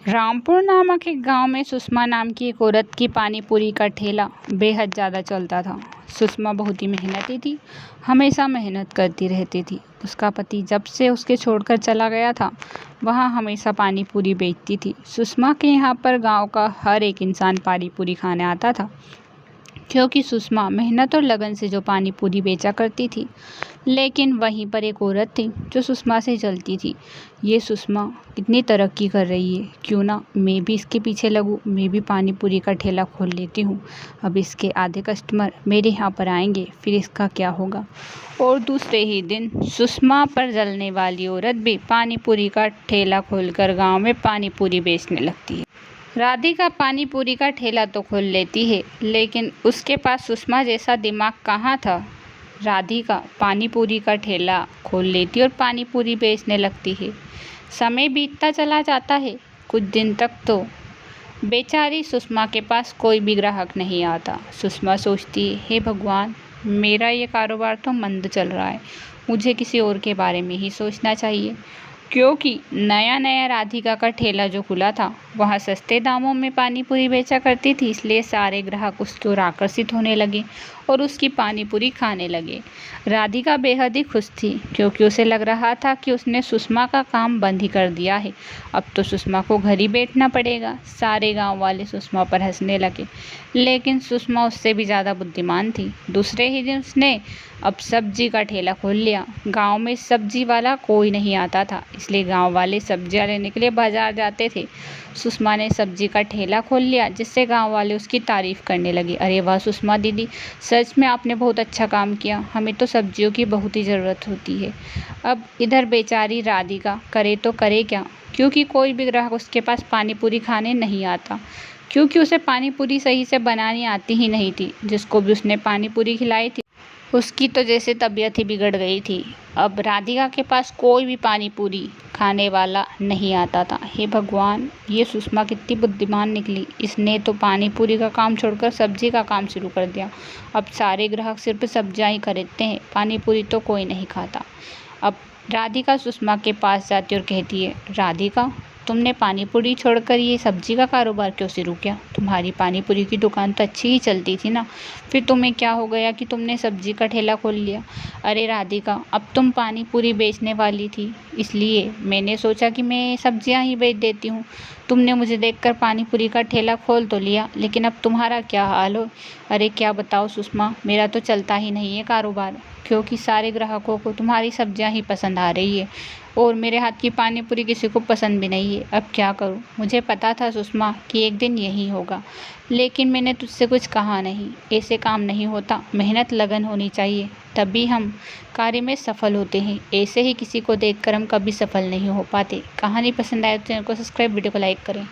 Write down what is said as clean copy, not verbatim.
रामपुर नामक एक गांव में सुषमा नाम की एक औरत की पानी पूरी का ठेला बेहद ज़्यादा चलता था। सुषमा बहुत ही मेहनती थी, हमेशा मेहनत करती रहती थी। उसका पति जब से उसके छोड़कर चला गया था, वहाँ हमेशा पानी पूरी बेचती थी। सुषमा के यहाँ पर गांव का हर एक इंसान पानी पूरी खाने आता था, क्योंकि सुषमा मेहनत और लगन से जो पानी पूरी बेचा करती थी। लेकिन वहीं पर एक औरत थी जो सुषमा से जलती थी। ये सुषमा कितनी तरक्की कर रही है, क्यों ना मैं भी इसके पीछे लगूं, मैं भी पानी पूरी का ठेला खोल लेती हूँ। अब इसके आधे कस्टमर मेरे यहाँ पर आएंगे, फिर इसका क्या होगा। और दूसरे ही दिन सुषमा पर जलने वाली औरत भी पानी पूरी का ठेला खोलकर गाँव में पानी पूरी बेचने लगती है। राधिका पानी पूरी का ठेला तो खोल लेती है, लेकिन उसके पास सुषमा जैसा दिमाग कहाँ था। राधिका पानी पूरी का ठेला खोल लेती और पानी पूरी बेचने लगती है। समय बीतता चला जाता है। कुछ दिन तक तो बेचारी सुषमा के पास कोई भी ग्राहक नहीं आता। सुषमा सोचती है, हे भगवान, मेरा ये कारोबार तो मंद चल रहा है, मुझे किसी और के बारे में ही सोचना चाहिए। क्योंकि नया नया राधिका का ठेला जो खुला था, वहाँ सस्ते दामों में पानी पूरी बेचा करती थी, इसलिए सारे ग्राहक उसकी ओर आकर्षित होने लगे और उसकी पानी पूरी खाने लगे। राधिका बेहद ही खुश थी, क्योंकि उसे लग रहा था कि उसने सुषमा का काम बंद ही कर दिया है। अब तो सुषमा को घर ही बैठना पड़ेगा। सारे गांव वाले सुषमा पर हंसने लगे, लेकिन सुषमा उससे भी ज़्यादा बुद्धिमान थी। दूसरे ही दिन उसने अब सब्जी का ठेला खोल लिया। गांव में सब्जी वाला कोई नहीं आता था, इसलिए गांव वाले सब्जियां लेने के लिए बाजार जाते थे। सुषमा ने सब्जी का ठेला खोल लिया, जिससे गांव वाले उसकी तारीफ करने लगे। अरे वाह सुषमा दीदी, सच में आपने बहुत अच्छा काम किया, हमें तो सब्जियों की बहुत ही ज़रूरत होती है। अब इधर बेचारी राधिका करे तो करे क्या, क्योंकि कोई भी ग्राहक उसके पास पानी पूरी खाने नहीं आता, क्योंकि उसे पानी पूरी सही से बनानी आती ही नहीं थी। जिसको भी उसने पानी पूरी खिलाई थी, उसकी तो जैसे तबीयत ही बिगड़ गई थी। अब राधिका के पास कोई भी पानी पूरी खाने वाला नहीं आता था। हे भगवान, ये सुषमा कितनी बुद्धिमान निकली, इसने तो पानी पूरी का काम छोड़कर सब्जी का काम शुरू कर दिया। अब सारे ग्राहक सिर्फ सब्जियां ही खरीदते हैं, पानी पूरी तो कोई नहीं खाता। अब राधिका सुषमा के पास जाती और कहती है, राधिका, तुमने पानी पूरी छोड़कर ये सब्जी का कारोबार क्यों शुरू किया? तुम्हारी पानी पूरी की दुकान तो अच्छी ही चलती थी ना, फिर तुम्हें क्या हो गया कि तुमने सब्जी का ठेला खोल लिया? अरे राधिका, अब तुम पानी पूरी बेचने वाली थी, इसलिए मैंने सोचा कि मैं सब्जियां ही बेच देती हूँ। तुमने मुझे देखकर पानी पूरी का ठेला खोल तो लिया, लेकिन अब तुम्हारा क्या हाल हो। अरे क्या बताओ सुषमा, मेरा तो चलता ही नहीं है कारोबार, क्योंकि सारे ग्राहकों को तुम्हारी सब्जियां ही पसंद आ रही है और मेरे हाथ की पानी पूरी किसी को पसंद भी नहीं है। अब क्या करूं? मुझे पता था सुषमा कि एक दिन यही होगा, लेकिन मैंने तुझसे कुछ कहा नहीं। ऐसे काम नहीं होता, मेहनत लगन होनी चाहिए, तभी हम कार्य में सफल होते हैं। ऐसे ही किसी को देखकर हम कभी सफल नहीं हो पाते। कहानी पसंद आए तो चैनल को सब्सक्राइब, वीडियो को लाइक करें।